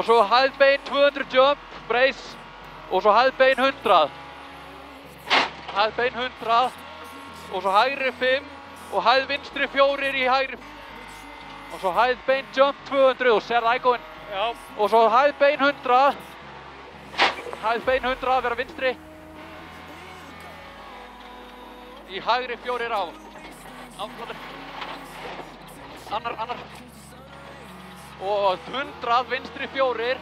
og svo hæðbein 200 jump, brace, og svo hæðbein 100. Hæðbein 100, og svo hægri 5, og hæð vinstri 4 í hægri, og svo hæðbein jump 200, og sér það ægóin. Já. Og svo hæðbein 100, hæðbein 100, vera vinstri. Í hægri 4 á. Áflatur. Annar. Og 100, vinstri 4.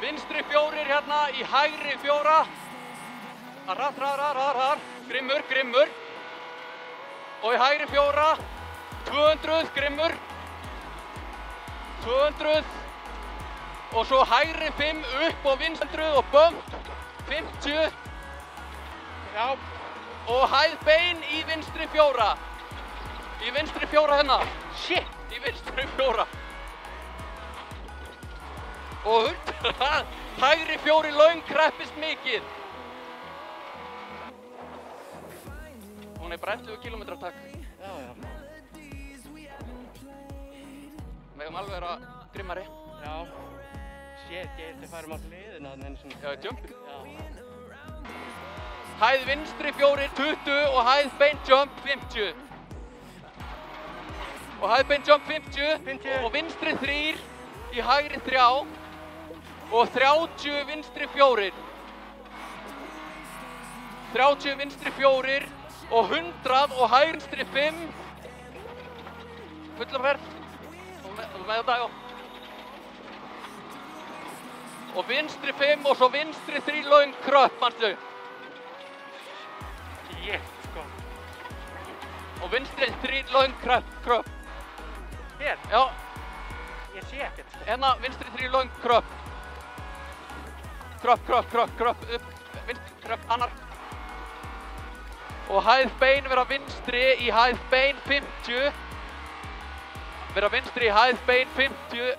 Vinstri 4 hérna, í hægri 4. Rar. Grimmur. Og í hægri 4. 200, grimmur. 200. Og svo hægri 5 upp og vinstri og bump. 50. Já. Og hæðbein í vinstri 4. Í vinstri 4 hérna. Shit. Í vinstri 4. Og 100. Hægri 4 löng kreppist mikið. Hún bara 11 km takk. Já. Megum alveg vera grimmari. Já. Shit, ég ætti að fara á hliðina en svona. Já, jump. Já. Hæð vinstri 4 20 og hæð bein jump 50. Og hæð bein jump 50. Og vinstri 3 í hægri 3. Og 30 vinstri 4. 30 vinstri 4 og 100 og hægri vinstri 5. Fulla ferð. Og með þetta, já. Og vinstri 5 og svo vinstri 3 löng kröpp, manstu? Sko. Og vinstri 3 löng kröpp. Hér? Já. Ég sé ekkert. Hérna vinstri 3 löng kröpp. Kröpp, upp, vinstri kröpp, annar. Og hæð bein vera vinstri í hæð bein 50. Vera vinstri í hæð bein 50.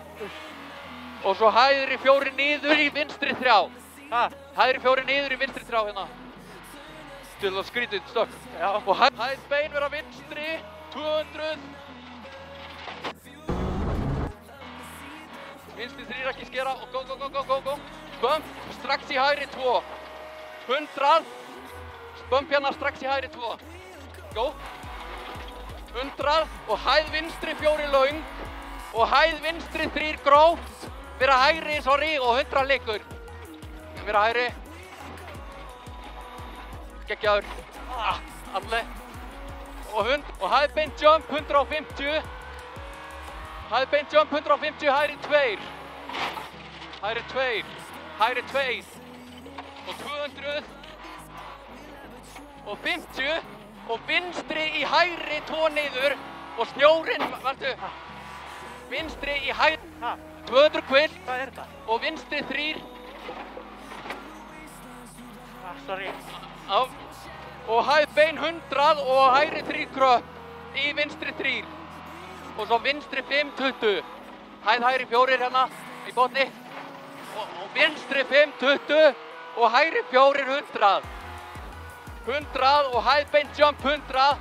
Og svo hægri 4 niður í vinstri 3. Hægri 4 niður í vinstri 3 hérna. Til að skrítið stökk. Já. Og hæð bein vera vinstri 200. Vinstri 3 ekki skera og go. Bump strax í hægri 2. 100. Bump hérna strax í hægri 2. Go. 100 og hæð vinstri 4 löng og hæð vinstri 3 gróft. Vera hægri, sorry, og 100 leikur. Vera hægri. Geggjaður. Allir. Og hæð bein jump 150. Hæð bein jump 150, hægri 2. Hægri 2. Og 200. Og 50. Og vinstri í hægri 2 niður. Og snjórinn, varstu? Vinstri í hægri. 200 kvill. Hvað þetta? Og vinstri 3. Sorry. Já. Og hæð bein 100 og hægri 3 kröpp. Í vinstri 3. Og svo vinstri 5 20. Hæð hægri 4 hérna í botni. Og vinstri 5 20 og hægri 4 100. 100 og hæð bein jump 100.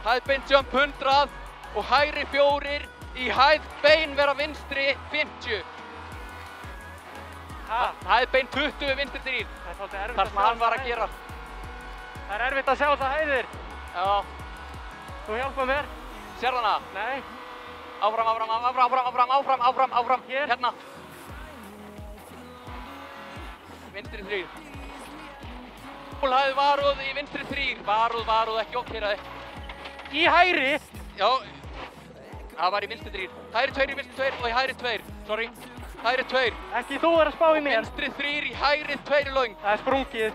Hæð bein jump 100 og hægri 4 í hæð bein vera vinstri 50. Hæð bein 20 vinstri 3. Það er svolítið erfitt þar sem hann var að gera. Það er erfitt að sjá það hæðir. Já. Þú hjálpa mér. Sér hana? Nei. Áfram. Hér? Hérna. Vinstri 3. Hæð varúð í vinstri 3. Varúð, ekki okkeraði. Í hægri? Já. Það var í vinstri 3. Hægri 2 í vinstri 2 og í hægri 2. Sorry. Hægri 2. Ekki þú er að spá í mér. Vinstri 3 í hægri 2 löng. Það er sprungið.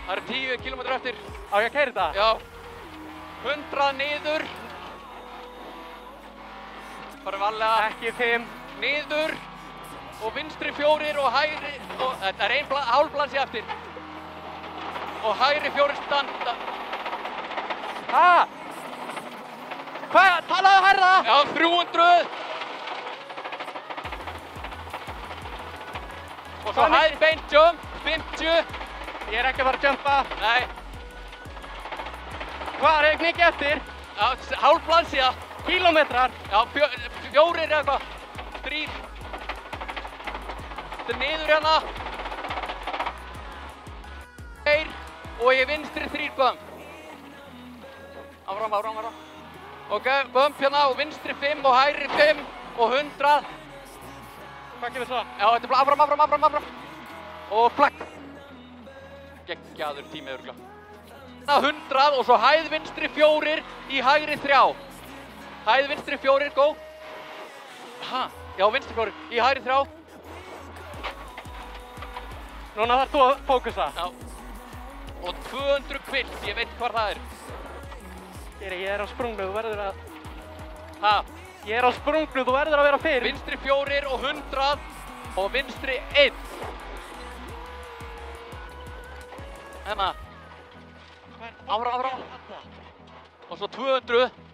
Það eru 10 km eftir. Á ég að keyra þetta? Já. 100 niður. Bara varlega. Ekki 5. Niður. Og vinstri 4 og hægri. Og þetta er hálfblansi eftir. Og hægri 4 standa. Hvað? Talaðu hærra? Já, 300. Og svo hægri bein jump 50. Ég er ekki að fara að jumpa. Nei. Hvað er mikið eftir? Já, hálfblansi það. Kílómetrar. Já, 4 eða eitthvað. 3. Þetta er niður hérna. 2 og í vinstri 3 bump. Áfram. Ok, bump hérna og vinstri 5 og hægri 5 og 100. Hvað kemur svo? Já, þetta er bara áfram. Og flagg. Geggjaður tími örugglega. 100 og svo hæð vinstri 4 í hægri 3. Hæð vinstri 4, go. Já, vinstri 4 í hægri 3. Núna þarf þú að fókusa. Já. Og 200 kvilt, ég veit hvar það er. Ég er á sprungnu, þú verður að... Ég er á sprungnu, þú verður að vera fyrir. Vinstri 4 og 100 og vinstri 1. Hérna. Áfram. Og svo 200.